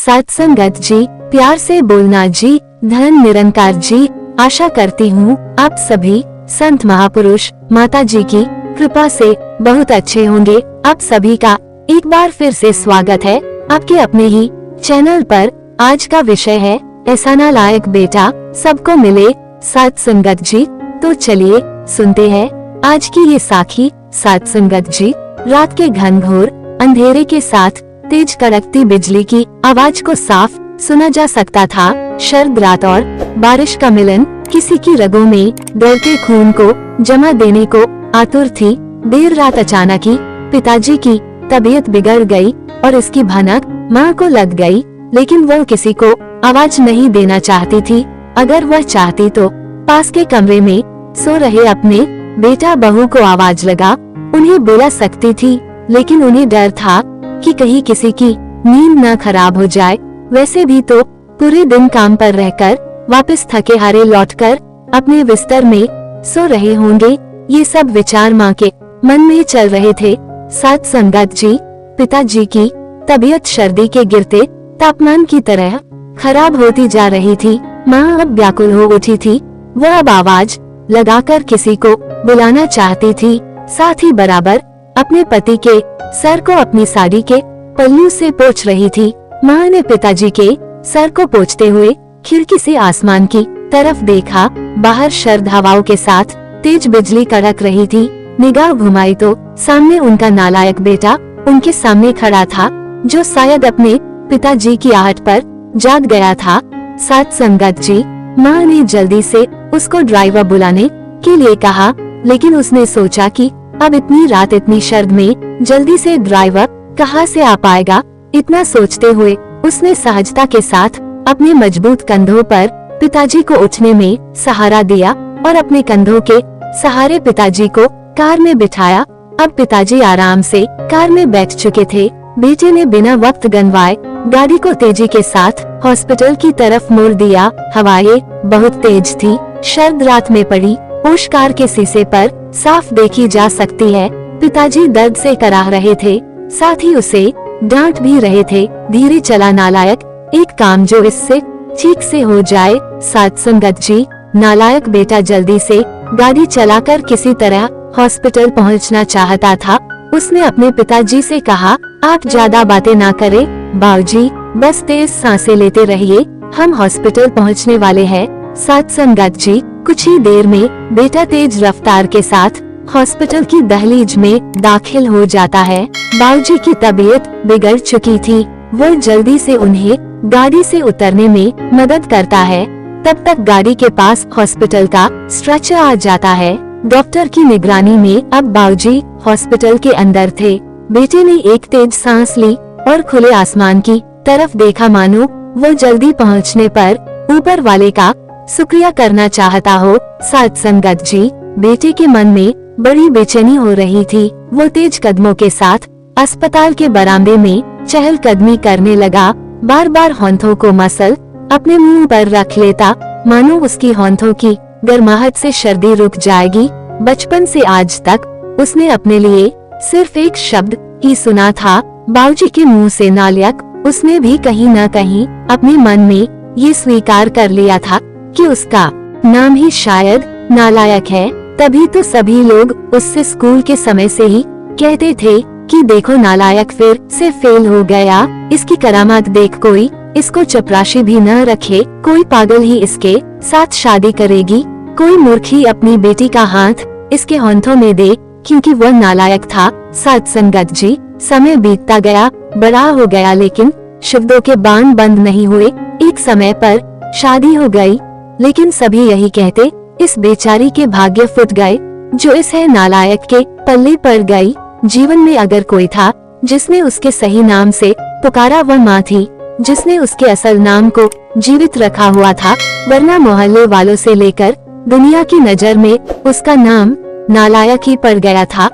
सत्संगत जी, प्यार से बोलना जी, धन निरंकार जी। आशा करती हूँ आप सभी संत महापुरुष माता जी की कृपा से बहुत अच्छे होंगे। आप सभी का एक बार फिर से स्वागत है आपके अपने ही चैनल पर। आज का विषय है ऐसा नालायक बेटा सबको मिले सत्संगत जी। तो चलिए सुनते हैं आज की ये साखी। सत्संगत जी, रात के घनघोर अंधेरे के साथ तेज कड़कती बिजली की आवाज को साफ सुना जा सकता था। शरद रात और बारिश का मिलन किसी की रगों में डर के खून को जमा देने को आतुर थी। देर रात अचानक ही पिताजी की तबीयत बिगड़ गई और इसकी भनक माँ को लग गई, लेकिन वह किसी को आवाज नहीं देना चाहती थी। अगर वह चाहती तो पास के कमरे में सो रहे अपने बेटा बहू को आवाज लगा उन्हें बुला सकती थी, लेकिन उन्हें डर था कि कहीं किसी की नींद न खराब हो जाए। वैसे भी तो पूरे दिन काम पर रहकर वापस थके हारे लौटकर अपने बिस्तर में सो रहे होंगे। ये सब विचार माँ के मन में चल रहे थे। सत्संगत जी, पिताजी की तबीयत सर्दी के गिरते तापमान की तरह खराब होती जा रही थी। माँ अब व्याकुल हो उठी थी। वह अब आवाज लगाकर किसी को बुलाना चाहती थी, साथ ही बराबर अपने पति के सर को अपनी साड़ी के पल्लू से पोंछ रही थी। माँ ने पिताजी के सर को पोंछते हुए खिड़की से आसमान की तरफ देखा। बाहर शरद हवाओं के साथ तेज बिजली कड़क रही थी। निगाह घुमाई तो सामने उनका नालायक बेटा उनके सामने खड़ा था, जो शायद अपने पिताजी की आहट पर जाग गया था। सत्संगत जी, माँ ने जल्दी से उसको ड्राइवर बुलाने के लिए कहा, लेकिन उसने सोचा कि अब इतनी रात इतनी शर्द में जल्दी से ड्राइवर कहाँ से आ पाएगा। इतना सोचते हुए उसने सहजता के साथ अपने मजबूत कंधों पर पिताजी को उठने में सहारा दिया और अपने कंधों के सहारे पिताजी को कार में बिठाया। अब पिताजी आराम से कार में बैठ चुके थे। बेटे ने बिना वक्त गंवाए गाड़ी को तेजी के साथ हॉस्पिटल की तरफ मोड़ दिया। हवाएं बहुत तेज थी। शरद रात में पड़ी ओश कार के शीशे पर साफ देखी जा सकती है। पिताजी दर्द से कराह रहे थे, साथ ही उसे डांट भी रहे थे। धीरे चला नालायक, एक काम जो इससे ठीक से हो जाए। सत्संगत जी, नालायक बेटा जल्दी से गाड़ी चलाकर किसी तरह हॉस्पिटल पहुंचना चाहता था। उसने अपने पिताजी से कहा, आप ज्यादा बातें ना करें बाबूजी, बस तेज सांसें लेते रहिए, हम हॉस्पिटल पहुंचने वाले हैं। सत्संगत जी, कुछ ही देर में बेटा तेज रफ्तार के साथ हॉस्पिटल की दहलीज में दाखिल हो जाता है। बाबूजी की तबीयत बिगड़ चुकी थी। वो जल्दी से उन्हें गाड़ी से उतरने में मदद करता है। तब तक गाड़ी के पास हॉस्पिटल का स्ट्रेचर आ जाता है। डॉक्टर की निगरानी में अब बाबूजी हॉस्पिटल के अंदर थे। बेटे ने एक तेज सांस ली और खुले आसमान की तरफ देखा, मानो वो जल्दी पहुंचने पर ऊपर वाले का शुक्रिया करना चाहता हो। सत्संगत जी, बेटे के मन में बड़ी बेचैनी हो रही थी। वो तेज कदमों के साथ अस्पताल के बरामदे में चहलकदमी करने लगा। बार बार होंठों को मसल अपने मुंह पर रख लेता, मानो उसकी होंठों की गर्माहट से सर्दी रुक जाएगी। बचपन से आज तक उसने अपने लिए सिर्फ एक शब्द ही सुना था, बाबूजी के मुंह से नालायक। उसने भी कहीं न कहीं अपने मन में ये स्वीकार कर लिया था कि उसका नाम ही शायद नालायक है। तभी तो सभी लोग उससे स्कूल के समय से ही कहते थे कि देखो नालायक फिर से फेल हो गया, इसकी करामात देख, कोई इसको चपरासी भी न रखे, कोई पागल ही इसके साथ शादी करेगी, कोई मूर्ख ही अपनी बेटी का हाथ इसके होंठों में दे, क्योंकि वह नालायक था। सत्संगत जी, समय बीतता गया, बड़ा हो गया, लेकिन शब्दों के बाण बंद नहीं हुए। एक समय पर शादी हो गई, लेकिन सभी यही कहते, इस बेचारी के भाग्य फूट गए, जो इस है नालायक के पल्ले पड़ गई। जीवन में अगर कोई था जिसने उसके सही नाम से पुकारा, वह माँ थी, जिसने उसके असल नाम को जीवित रखा हुआ था, वरना मोहल्ले वालों से लेकर दुनिया की नजर में उसका नाम नालायक ही पड़ गया था।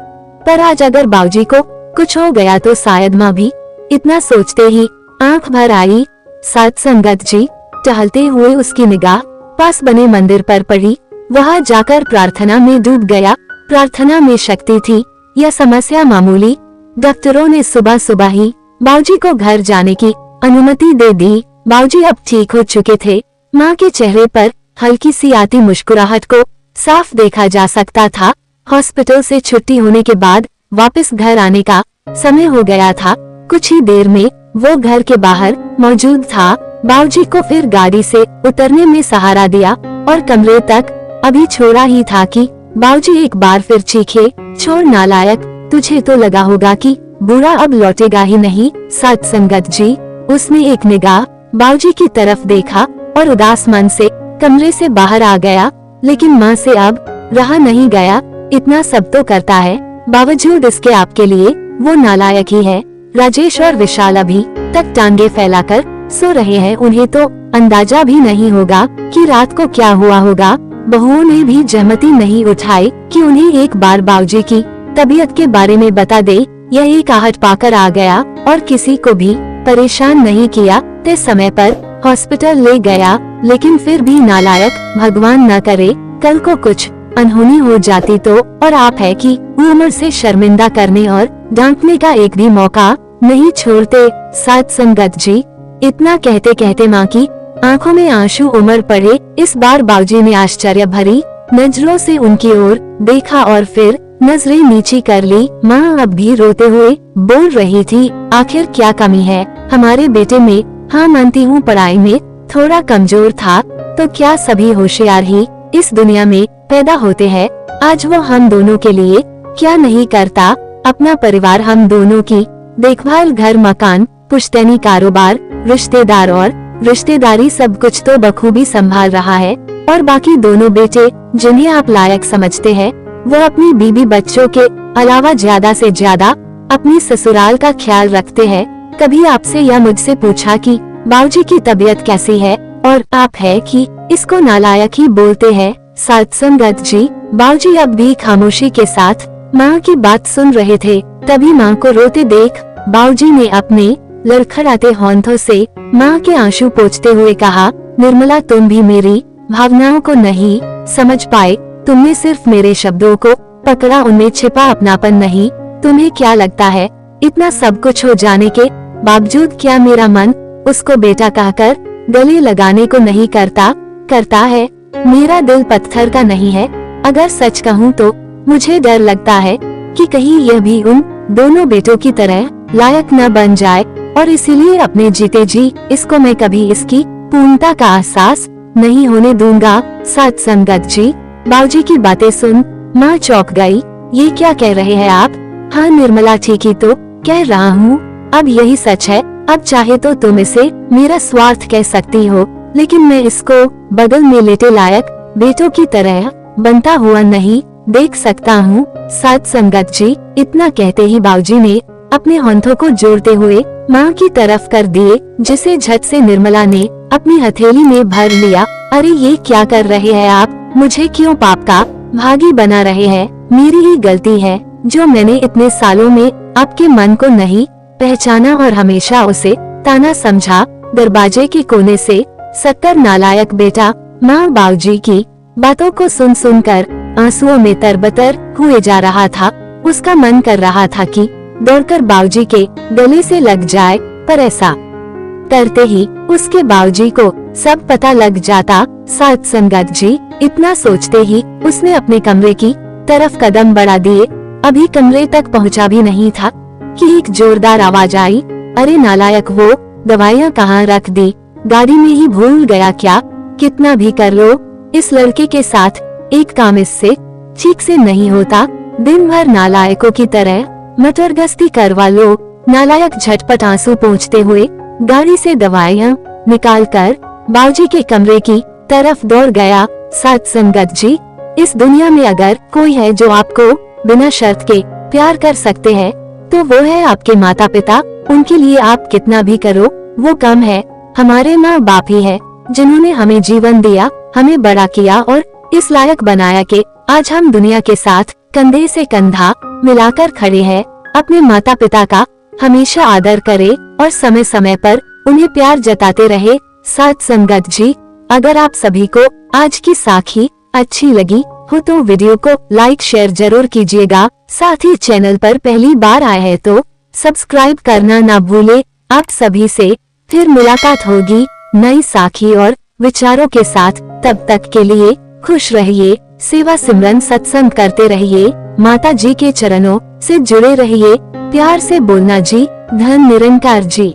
पर आज अगर बाबूजी को कुछ हो गया तो शायद माँ भी। इतना सोचते ही आंख भर आई। सत्संगत जी, टहलते हुए उसकी निगाह पास बने मंदिर पर पड़ी। वहां जाकर प्रार्थना में डूब गया। प्रार्थना में शक्ति थी। यह समस्या मामूली। डॉक्टरों ने सुबह सुबह ही बाबूजी को घर जाने की अनुमति दे दी। बाबूजी अब ठीक हो चुके थे। माँ के चेहरे पर हल्की सी आती मुस्कुराहट को साफ देखा जा सकता था। हॉस्पिटल से छुट्टी होने के बाद वापस घर आने का समय हो गया था। कुछ ही देर में वो घर के बाहर मौजूद था। बाबूजी को फिर गाड़ी से उतरने में सहारा दिया और कमरे तक अभी छोड़ा ही था कि बाबूजी एक बार फिर चीखे, छोड़ नालायक, तुझे तो लगा होगा कि बुरा अब लौटेगा ही नहीं। सत संगत जी। उसने एक निगाह बाबूजी की तरफ देखा और उदास मन से कमरे से बाहर आ गया। लेकिन माँ से अब रहा नहीं गया। इतना सब तो करता है, बावजूद इसके आपके लिए वो नालायक ही है। राजेश और विशाल अभी तक टांगे फैलाकर सो रहे हैं। उन्हें तो अंदाजा भी नहीं होगा कि रात को क्या हुआ होगा। बहुओं ने भी जहमती नहीं उठाई कि उन्हें एक बार बाबूजी की तबीयत के बारे में बता दे। यह एक आहट पाकर आ गया और किसी को भी परेशान नहीं किया। ते समय पर हॉस्पिटल ले गया, लेकिन फिर भी नालायक, भगवान न करे कल को कुछ अनहोनी हो जाती तो। और आप है कि उम्र से शर्मिंदा करने और डांटने का एक भी मौका नहीं छोड़ते। सत संगत जी। इतना कहते कहते माँ की आंखों में आंसू उमड़ पड़े। इस बार बाबूजी ने आश्चर्य भरी नजरों से उनकी ओर देखा और फिर नजरें नीची कर ली। माँ अब भी रोते हुए बोल रही थी, आखिर क्या कमी है हमारे बेटे में? हाँ मानती हूँ पढ़ाई में थोड़ा कमजोर था, तो क्या सभी होशियार ही इस दुनिया में पैदा होते हैं? आज वो हम दोनों के लिए क्या नहीं करता। अपना परिवार, हम दोनों की देखभाल, घर मकान, पुश्तैनी कारोबार, रिश्तेदार और रिश्तेदारी, सब कुछ तो बखूबी संभाल रहा है। और बाकी दोनों बेटे जिन्हें आप लायक समझते हैं, वो अपनी बीबी बच्चों के अलावा ज्यादा से ज्यादा अपनी ससुराल का ख्याल रखते हैं। कभी आपसे या मुझसे पूछा कि बाबूजी की तबीयत कैसी है? और आप है कि इसको नालायक ही बोलते हैं। सत संगत जी। बाबूजी अब भी खामोशी के साथ माँ की बात सुन रहे थे। तभी माँ को रोते देख बाबूजी ने अपने लड़खड़ाते होंठों से माँ के आंसू पोंछते हुए कहा, निर्मला, तुम भी मेरी भावनाओं को नहीं समझ पाए। तुमने सिर्फ मेरे शब्दों को पकड़ा, उनमें छिपा अपनापन नहीं। तुम्हें क्या लगता है इतना सब कुछ हो जाने के बावजूद क्या मेरा मन उसको बेटा कहकर गले लगाने को नहीं करता है? मेरा दिल पत्थर का नहीं है। अगर सच कहूँ तो मुझे डर लगता है कि कहीं यह भी उन दोनों बेटों की तरह लायक न बन जाए, और इसीलिए अपने जीते जी इसको मैं कभी इसकी पूर्णता का एहसास नहीं होने दूंगा। सत संगत जी। बाबूजी की बातें सुन माँ चौंक गई। ये क्या कह रहे हैं आप? हाँ निर्मला, ठीक ही तो कह रहा हूँ। अब यही सच है। अब चाहे तो तुम इसे मेरा स्वार्थ कह सकती हो, लेकिन मैं इसको बगल में लेटे लायक बेटों की तरह बनता हुआ नहीं देख सकता हूँ। सत संगत जी। इतना कहते ही बाबूजी ने अपने होंठों को जोड़ते हुए माँ की तरफ कर दिए, जिसे झट से निर्मला ने अपनी हथेली में भर लिया। अरे ये क्या कर रहे हैं आप? मुझे क्यों पाप का भागी बना रहे हैं? मेरी ही गलती है जो मैंने इतने सालों में आपके मन को नहीं पहचाना और हमेशा उसे ताना समझा। दरवाजे के कोने से सक्कर नालायक बेटा माँ बाबूजी की बातों को सुन सुनकर आंसुओं में तरबतर हुए जा रहा था। उसका मन कर रहा था कि दौड़कर बाबूजी के गले से लग जाए, पर ऐसा करते ही उसके बाबूजी को सब पता लग जाता। सत संगत जी। इतना सोचते ही उसने अपने कमरे की तरफ कदम बढ़ा दिए। अभी कमरे तक पहुंचा भी नहीं था कि एक जोरदार आवाज आई, अरे नालायक, वो दवाइयाँ कहाँ रख दी? गाड़ी में ही भूल गया क्या? कितना भी कर लो, इस लड़के के साथ एक काम इससे ठीक से नहीं होता। दिन भर नालायकों की तरह मटरगश्ती करवा लो। नालायक झटपट आंसू पोंछते हुए गाड़ी से दवाइयाँ निकालकर बाबूजी के कमरे की तरफ दौड़ गया। सत संगत जी। इस दुनिया में अगर कोई है जो आपको बिना शर्त के प्यार कर सकते हैं, तो वो है आपके माता पिता। उनके लिए आप कितना भी करो वो कम है। हमारे माँ बाप ही है जिन्होंने हमें जीवन दिया, हमें बड़ा किया और इस लायक बनाया कि आज हम दुनिया के साथ कंधे से कंधा मिलाकर खड़े हैं। अपने माता पिता का हमेशा आदर करे और समय समय पर उन्हें प्यार जताते रहे। सत संगत जी। अगर आप सभी को आज की साखी अच्छी लगी हो तो वीडियो को लाइक शेयर जरूर कीजिएगा। साथ ही चैनल पर पहली बार आए हैं तो सब्सक्राइब करना ना भूले। आप सभी से फिर मुलाकात होगी नई साखी और विचारों के साथ। तब तक के लिए खुश रहिए, सेवा सिमरन सत्संग करते रहिए, माता जी के चरणों से जुड़े रहिए। प्यार से बोलना जी, धन निरंकार जी।